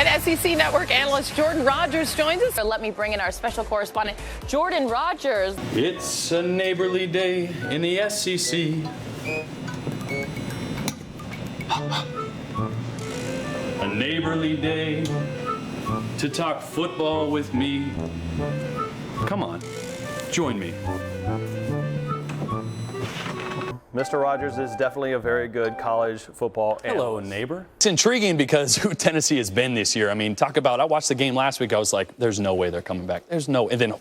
And SEC Network analyst Jordan Rodgers joins us. Let me bring in our special correspondent, Jordan Rodgers. It's a neighborly day in the SEC. A neighborly day to talk football with me. Come on, join me. Mr. Rodgers is definitely a very good college football analyst. Hello, neighbor. It's intriguing because who Tennessee has been this year. I mean, I watched the game last week. I was like, there's no way they're coming back. And then,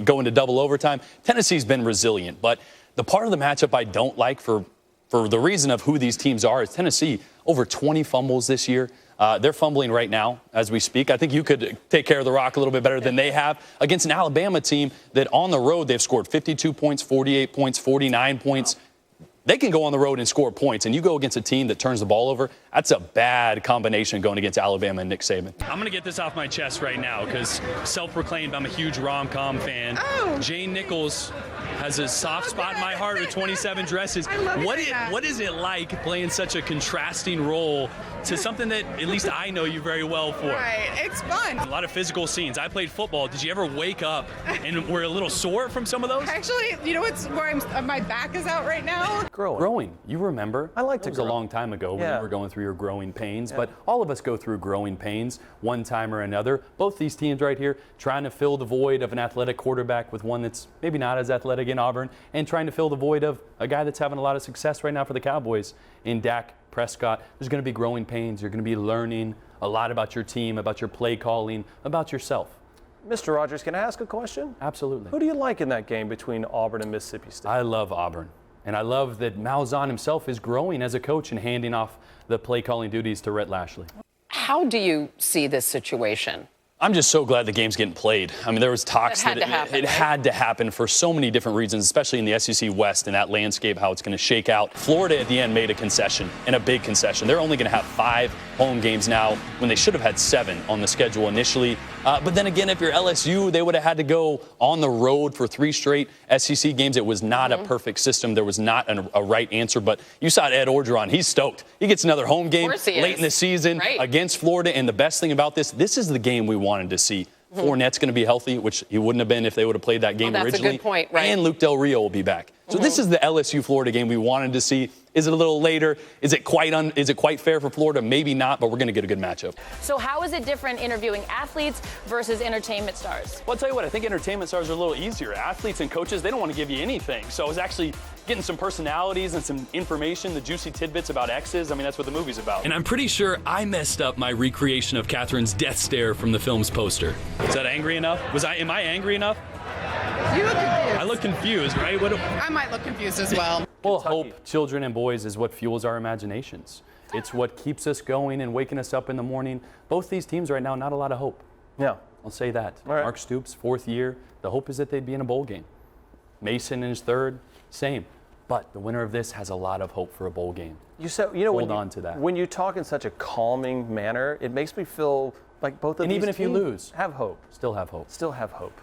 going to double overtime. Tennessee's been resilient. But the part of the matchup I don't like for the reason of who these teams are is Tennessee, over 20 fumbles this year. They're fumbling right now as we speak. I think you could take care of the rock a little bit better than they have against an Alabama team that on the road they've scored 52 points, 48 points, 49 points. They can go on the road and score points, and you go against a team that turns the ball over, that's a bad combination going against Alabama and Nick Saban. I'm going to get this off my chest right now because self-proclaimed I'm a huge rom-com fan. Oh. Jane Nichols has a soft spot in my heart with 27 Dresses. What is it like playing such a contrasting role to something that at least I know you very well for? Right, it's fun. A lot of physical scenes. I played football. Did you ever wake up and were a little sore from some of those? Actually, you know what's where my back is out right now? Growing. You remember? I like to It was a long time ago when you were going through your growing pains, but all of us go through growing pains one time or another. Both these teams right here trying to fill the void of an athletic quarterback with one that's maybe not as athletic in Auburn, and trying to fill the void of a guy that's having a lot of success right now for the Cowboys in Dak Prescott. There's going to be growing pains. You're going to be learning a lot about your team, about your play calling, about yourself. Mr. Rodgers, can I ask a question? Absolutely. Who do you like in that game between Auburn and Mississippi State? I love Auburn. And I love that Malzahn himself is growing as a coach and handing off the play calling duties to Rhett Lashley. How do you see this situation? I'm just so glad the game's getting played. I mean, there was talks that it had to happen for so many different reasons, especially in the SEC West and that landscape, how it's going to shake out. Florida at the end made a concession, and a big concession. They're only going to have 5 home games now when they should have had 7 on the schedule initially. But then again, if you're LSU, they would have had to go on the road for 3 straight SEC games. It was not a perfect system. There was not a right answer. But you saw Ed Orgeron. He's stoked. He gets another home game late in the season against Florida. And the best thing about this is the game we wanted to see. Fournette's going to be healthy, which he wouldn't have been if they would have played that game originally. That's a good point, right? And Luke Del Rio will be back. So this is the LSU-Florida game we wanted to see. Is it a little later? Is it quite fair for Florida? Maybe not, but we're going to get a good matchup. So how is it different interviewing athletes versus entertainment stars? Well, I'll tell you what, I think entertainment stars are a little easier. Athletes and coaches, they don't want to give you anything. So I was actually getting some personalities and some information, the juicy tidbits about exes. I mean, that's what the movie's about. And I'm pretty sure I messed up my recreation of Catherine's death stare from the film's poster. Is that angry enough? Am I angry enough? You look confused. I look confused, right? I might look confused as well. Well, hope, children and boys, is what fuels our imaginations. It's what keeps us going and waking us up in the morning. Both these teams right now, not a lot of hope. Yeah. I'll say that. Right. Mark Stoops, 4th year. The hope is that they'd be in a bowl game. Mason in his 3rd, same. But the winner of this has a lot of hope for a bowl game. Hold on to that. When you talk in such a calming manner, it makes me feel like both of these even if you teams lose, have hope. Still have hope. Still have hope.